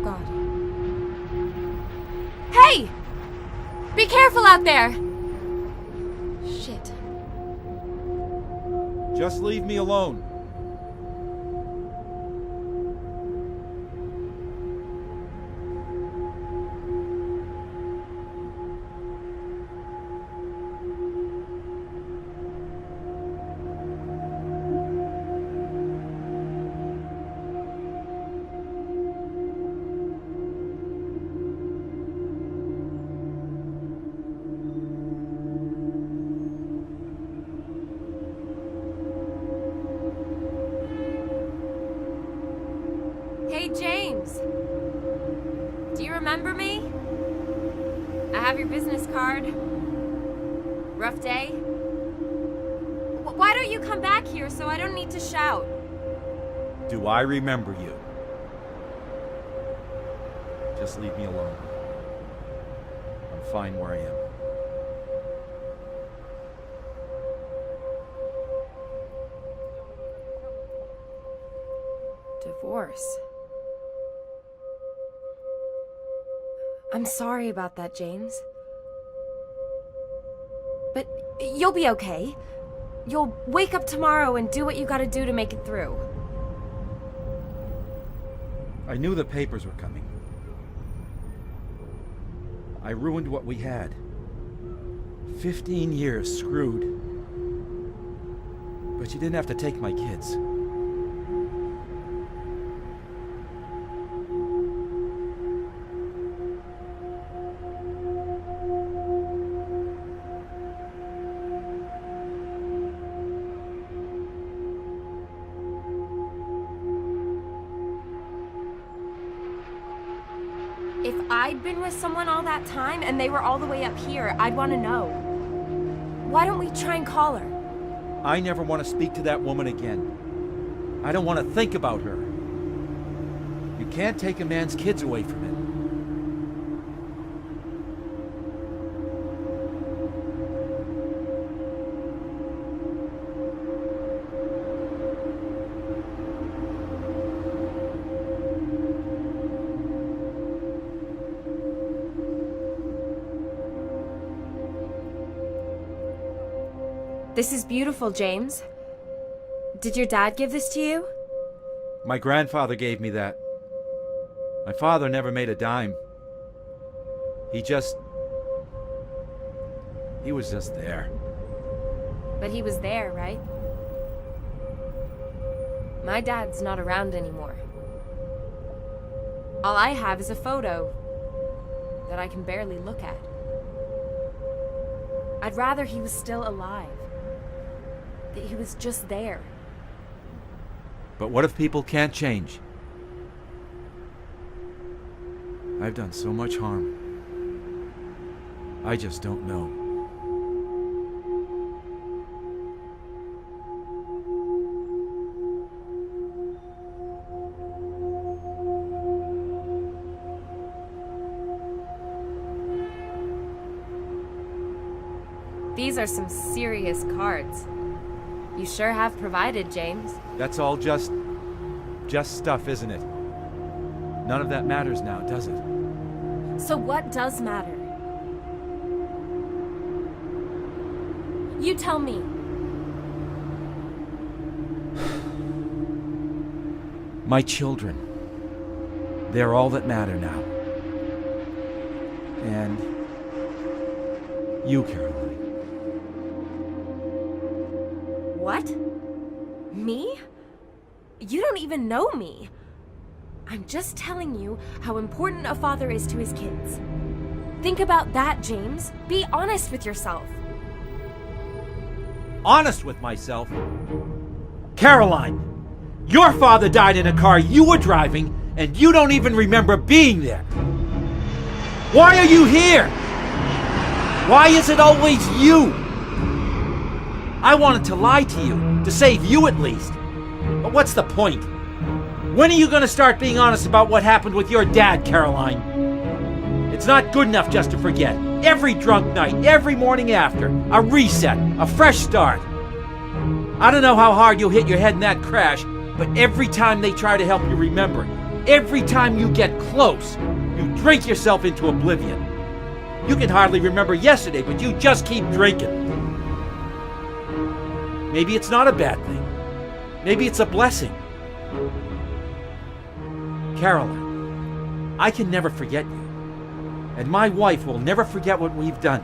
God. Hey! Be careful out there! Shit. Just leave me alone. Hey, James. Do you remember me? I have your business card. Rough day? Why don't you come back here so I don't need to shout? Do I remember you? Just leave me alone. I'm fine where I am. Divorce. I'm sorry about that, James. But you'll be okay. You'll wake up tomorrow and do what you gotta do to make it through. I knew the papers were coming. I ruined what we had. 15 years screwed. But you didn't have to take my kids. If I'd been with someone all that time and they were all the way up here, I'd want to know. Why don't we try and call her? I never want to speak to that woman again. I don't want to think about her. You can't take a man's kids away from him. This is beautiful, James. Did your dad give this to you? My grandfather gave me that. My father never made a dime. He was just there. But he was there, right? My dad's not around anymore. All I have is a photo that I can barely look at. I'd rather he was still alive. That he was just there. But what if people can't change? I've done so much harm. I just don't know. These are some serious cards. You sure have provided, James. That's all just stuff, isn't it? None of that matters now, does it? So what does matter? You tell me. My children. They're all that matter now. And you, Caroline. What? Me? You don't even know me. I'm just telling you how important a father is to his kids. Think about that, James. Be honest with yourself. Honest with myself? Caroline, your father died in a car you were driving, and you don't even remember being there. Why are you here? Why is it always you? I wanted to lie to you, to save you at least. But what's the point? When are you going to start being honest about what happened with your dad, Caroline? It's not good enough just to forget. Every drunk night, every morning after, a reset, a fresh start. I don't know how hard you'll hit your head in that crash, but every time they try to help you remember, Every time you get close, you drink yourself into oblivion. You can hardly remember yesterday, but you just keep drinking. Maybe it's not a bad thing. Maybe it's a blessing. Caroline, I can never forget you. And my wife will never forget what we've done.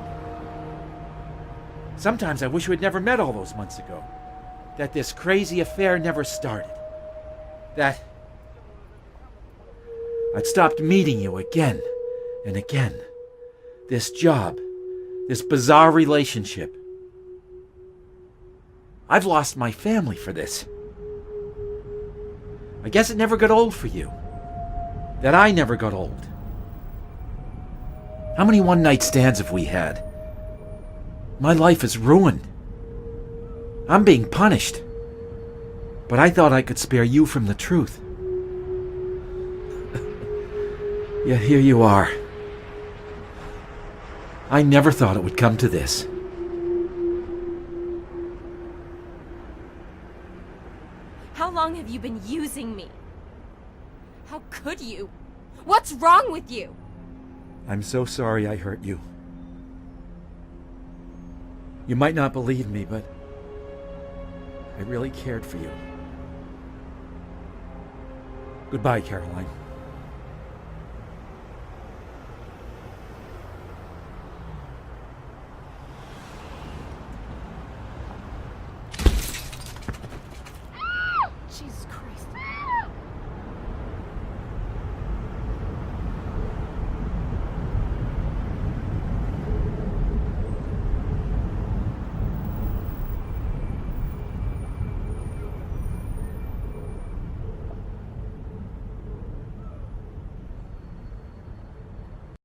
Sometimes I wish we had never met all those months ago. That this crazy affair never started. That I'd stopped meeting you again and again. This job, this bizarre relationship. I've lost my family for this. I guess it never got old for you. That I never got old. How many one-night stands have we had? My life is ruined. I'm being punished. But I thought I could spare you from the truth. Yet here you are. I never thought it would come to this. How long have you been using me? How could you? What's wrong with you? I'm so sorry I hurt you. You might not believe me, but I really cared for you. Goodbye, Caroline.